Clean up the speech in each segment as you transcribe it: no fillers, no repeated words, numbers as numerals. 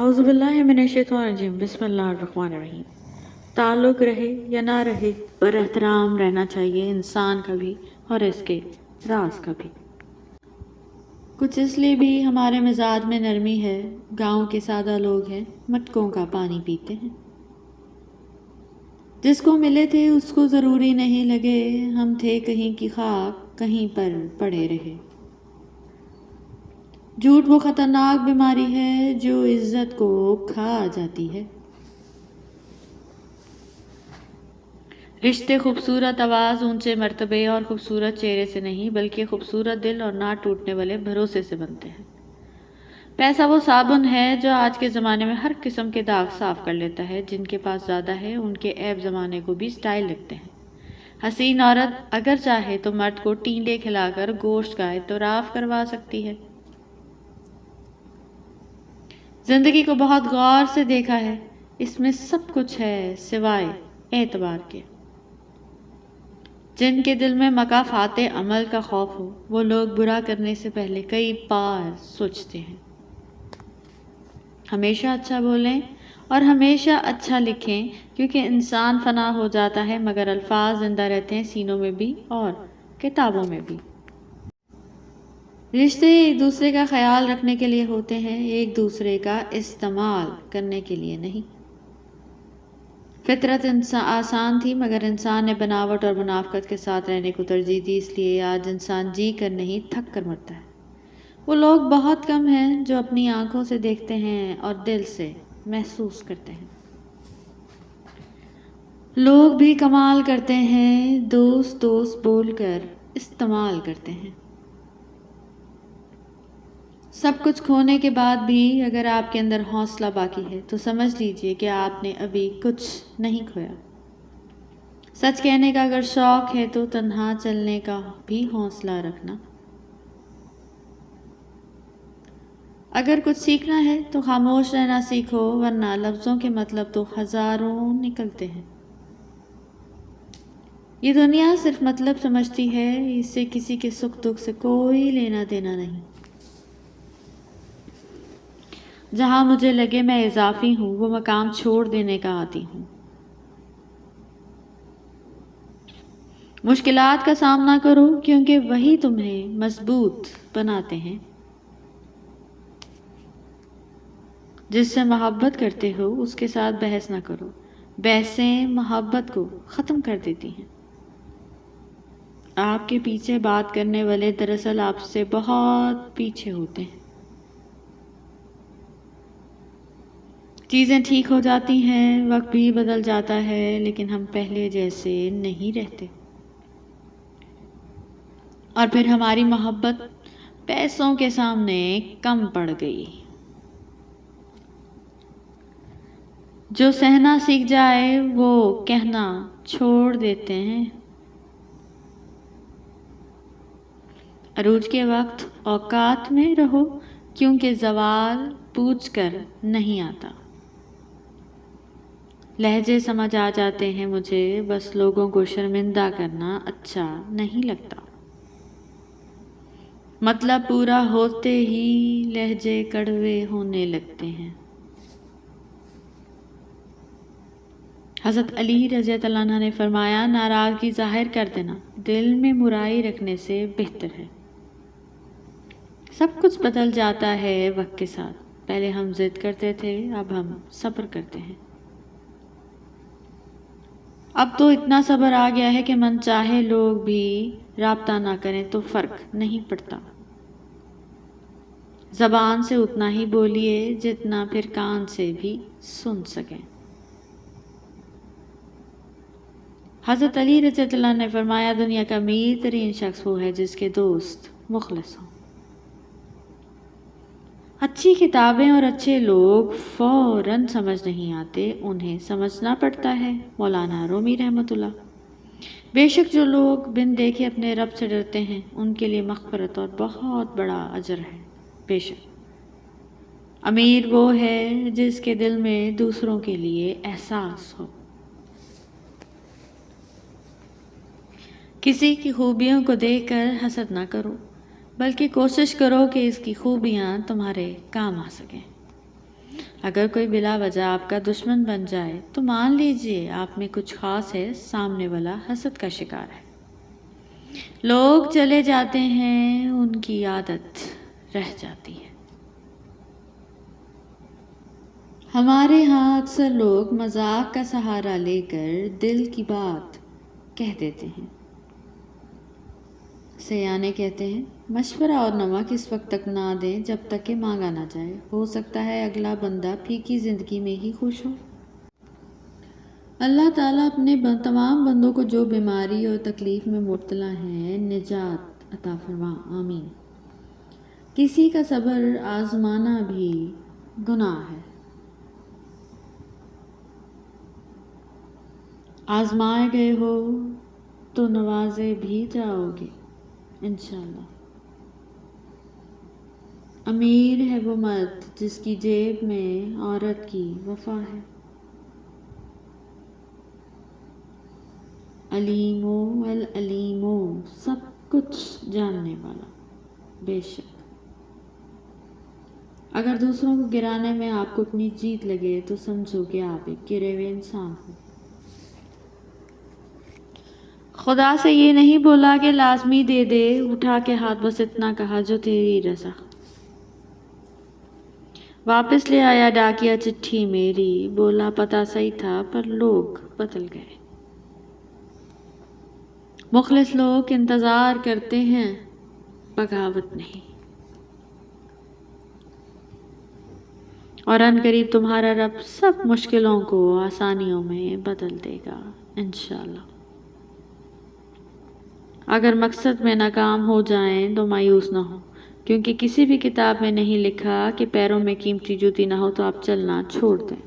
औज़ुबिल्लाहिमिनश्शैतानिर्रजीम बिस्मिल्लाहिर्रहमानिर्रहीम। ताल्लुक़ रहे या ना रहे पर एहतराम रहना चाहिए इंसान का भी और इसके राज का भी। कुछ इसलिए भी हमारे मिजाज में नरमी है, गांव के सादा लोग हैं, मटकों का पानी पीते हैं। जिसको मिले थे उसको ज़रूरी नहीं लगे, हम थे कहीं की खाक कहीं पर पड़े रहे। झूठ वो ख़तरनाक बीमारी है जो इज्जत को खा जाती है। रिश्ते खूबसूरत आवाज़, ऊंचे मर्तबे और खूबसूरत चेहरे से नहीं बल्कि खूबसूरत दिल और ना टूटने वाले भरोसे से बनते हैं। पैसा वो साबुन है जो आज के ज़माने में हर किस्म के दाग साफ कर लेता है। जिनके पास ज़्यादा है उनके ऐब ज़माने को भी स्टाइल लगते हैं। हसीन औरत अगर चाहे तो मर्द को टींडे खिलाकर गोश्त का इतराफ़ करवा सकती है। ज़िंदगी को बहुत गौर से देखा है, इसमें सब कुछ है सिवाय एतबार के। जिनके दिल में मकाफ़ाते अमल का खौफ हो वो लोग बुरा करने से पहले कई बार सोचते हैं। हमेशा अच्छा बोलें और हमेशा अच्छा लिखें, क्योंकि इंसान फना हो जाता है मगर अल्फाज ज़िंदा रहते हैं सीनों में भी और किताबों में भी। रिश्ते एक दूसरे का ख्याल रखने के लिए होते हैं, एक दूसरे का इस्तेमाल करने के लिए नहीं। फितरत आसान थी मगर इंसान ने बनावट और मुनाफ़कत के साथ रहने को तरजीह दी, इसलिए आज इंसान जी कर नहीं थक कर मरता है। वो लोग बहुत कम हैं जो अपनी आंखों से देखते हैं और दिल से महसूस करते हैं। लोग भी कमाल करते हैं, दोस्त दोस्त बोलकर इस्तेमाल करते हैं। सब कुछ खोने के बाद भी अगर आपके अंदर हौसला बाकी है तो समझ लीजिए कि आपने अभी कुछ नहीं खोया। सच कहने का अगर शौक है तो तन्हा चलने का भी हौसला रखना। अगर कुछ सीखना है तो खामोश रहना सीखो, वरना लफ्ज़ों के मतलब तो हज़ारों निकलते हैं। ये दुनिया सिर्फ मतलब समझती है, इससे किसी के सुख दुख से कोई लेना देना नहीं। जहाँ मुझे लगे मैं इजाफी हूँ वो मकाम छोड़ देने का आती हूँ। मुश्किलात का सामना करो क्योंकि वही तुम्हें मजबूत बनाते हैं। जिससे मोहब्बत करते हो उसके साथ बहस ना करो, बहसें मोहब्बत को ख़त्म कर देती हैं। आपके पीछे बात करने वाले दरअसल आपसे बहुत पीछे होते हैं। चीज़ें ठीक हो जाती हैं, वक्त भी बदल जाता है, लेकिन हम पहले जैसे नहीं रहते। और फिर हमारी मोहब्बत पैसों के सामने कम पड़ गई। जो सहना सीख जाए वो कहना छोड़ देते हैं। अरूज के वक्त औकात में रहो, क्योंकि ज़वाल पूछ कर नहीं आता। लहजे समझ आ जाते हैं मुझे, बस लोगों को शर्मिंदा करना अच्छा नहीं लगता। मतलब पूरा होते ही लहजे कड़वे होने लगते हैं। हज़रत अली रज़ी अल्लाह अन्हु ने फरमाया, नाराज़गी ज़ाहिर कर देना दिल में बुराई रखने से बेहतर है। सब कुछ बदल जाता है वक्त के साथ। पहले हम जिद करते थे, अब हम सब्र करते हैं। अब तो इतना सब्र आ गया है कि मन चाहे लोग भी राब्ता ना करें तो फ़र्क नहीं पड़ता। ज़बान से उतना ही बोलिए जितना फिर कान से भी सुन सकें। हज़रत अली रज़ी अल्लाह ने फरमाया, दुनिया का अमीर तरीन शख्स वो है जिसके दोस्त मुखलिस हों। अच्छी किताबें और अच्छे लोग फ़ौरन समझ नहीं आते, उन्हें समझना पड़ता है। मौलाना रूमी रहमतुल्लाह। बेशक जो लोग बिन देखे अपने रब से डरते हैं उनके लिए मग़फ़िरत और बहुत बड़ा अजर है। बेशक अमीर वो है जिसके दिल में दूसरों के लिए एहसास हो। किसी की खूबियों को देखकर हसद ना करो, बल्कि कोशिश करो कि इसकी खूबियाँ तुम्हारे काम आ सकें। अगर कोई बिला वजह आपका दुश्मन बन जाए तो मान लीजिए आप में कुछ खास है, सामने वाला हसद का शिकार है। लोग चले जाते हैं, उनकी आदत रह जाती है। हमारे यहाँ अक्सर लोग मजाक का सहारा लेकर दिल की बात कह देते हैं। सयाने कहते हैं, मशवरा और नमक इस वक्त तक ना दें जब तक कि मांगा ना जाए। हो सकता है अगला बंदा फीकी ज़िंदगी में ही खुश हो। अल्लाह ताला अपने तमाम बंदों को जो बीमारी और तकलीफ़ में मुब्तला हैं निजात अता फरमा, आमीन। किसी का सब्र आजमाना भी गुनाह है। आजमाए गए हो तो नवाजे भी जाओगे इंशाल्लाह। अमीर है वो मर्द जिसकी जेब में औरत की वफा है। अलीमो अल अलीमो, सब कुछ जानने वाला, बेशक। अगर दूसरों को गिराने में आपको अपनी जीत लगे तो समझो कि आप एक गिरे हुए इंसान हो। खुदा से ये नहीं बोला कि लाजमी दे दे, उठा के हाथ बस इतना कहा जो तेरी रज़ा। वापस ले आया डाकिया चिट्ठी मेरी, बोला पता सही था पर लोग बदल गए। मुखलिस लोग इंतज़ार करते हैं, बगावत नहीं। और अनकरीब तुम्हारा रब सब मुश्किलों को आसानियों में बदल देगा इंशाल्लाह। अगर मकसद में नाकाम हो जाएं तो मायूस ना हो, क्योंकि किसी भी किताब में नहीं लिखा कि पैरों में कीमती जूती ना हो तो आप चलना छोड़ दें।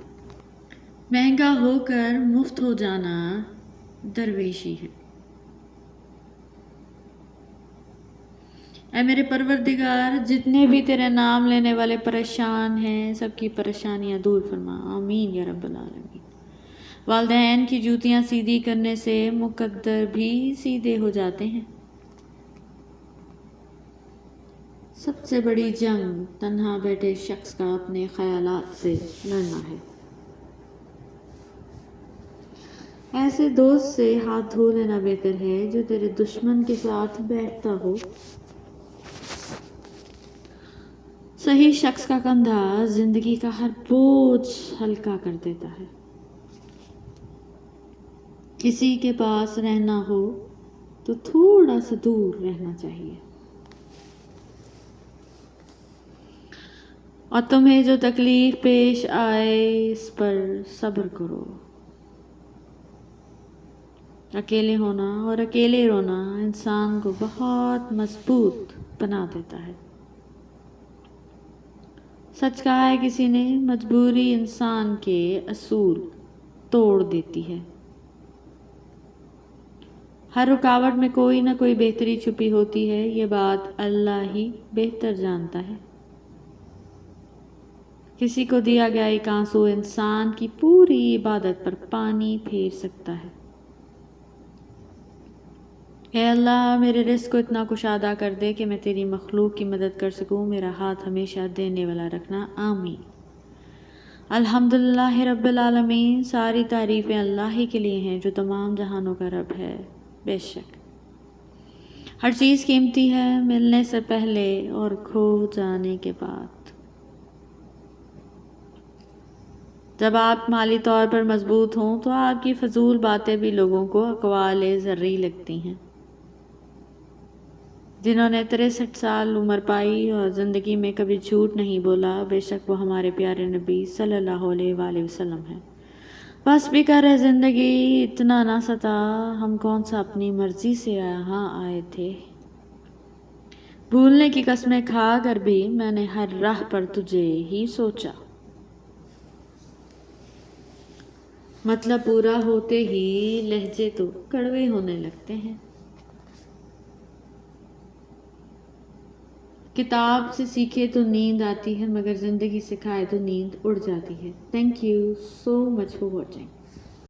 महंगा होकर मुफ्त हो जाना दरवेशी है। ऐ मेरे परवरदिगार, जितने भी तेरे नाम लेने वाले परेशान हैं सबकी परेशानियां दूर फरमा, आमीन या रब्बल आलमीन। वालिदैन की जूतियां सीधी करने से मुकद्दर भी सीधे हो जाते हैं। सबसे बड़ी जंग तन्हा बैठे शख्स का अपने ख्यालात से लड़ना है। ऐसे दोस्त से हाथ धो लेना बेहतर है जो तेरे दुश्मन के साथ बैठता हो। सही शख्स का कंधा जिंदगी का हर बोझ हल्का कर देता है। किसी के पास रहना हो तो थोड़ा सा दूर रहना चाहिए। और तुम्हें जो तकलीफ पेश आए इस पर सब्र करो। अकेले होना और अकेले रोना इंसान को बहुत मजबूत बना देता है। सच कहा है किसी ने, मजबूरी इंसान के असूल तोड़ देती है। हर रुकावट में कोई ना कोई बेहतरी छुपी होती है, ये बात अल्लाह ही बेहतर जानता है। किसी को दिया गया एक आंसू इंसान की पूरी इबादत पर पानी फेर सकता है। ऐ अल्लाह, मेरे रिस्क को इतना कुशादा कर दे कि मैं तेरी मखलूक की मदद कर सकूं। मेरा हाथ हमेशा देने वाला रखना, आमीन। अल्हम्दुलिल्लाह रब्बिल आलमीन। सारी तारीफ़ें अल्लाह ही के लिए हैं जो तमाम जहानों का रब है। बेशक हर चीज़ कीमती है, मिलने से पहले और खो जाने के बाद। जब आप माली तौर पर मजबूत हों तो आपकी फजूल बातें भी लोगों को अक़वाल ज़र्री लगती हैं। जिन्होंने 63 साल उम्र पाई और ज़िंदगी में कभी झूठ नहीं बोला, बेशक वो हमारे प्यारे नबी सल्लल्लाहु अलैहि वसल्लम हैं। बस भी करे ज़िंदगी, इतना ना सता, हम कौन सा अपनी मर्ज़ी से यहाँ आए थे। भूलने की कसमें खा कर भी मैंने हर राह पर तुझे ही सोचा। मतलब पूरा होते ही लहजे तो कड़वे होने लगते हैं। किताब से सीखे तो नींद आती है, मगर ज़िंदगी सिखाए तो नींद उड़ जाती है। Thank you so much for watching.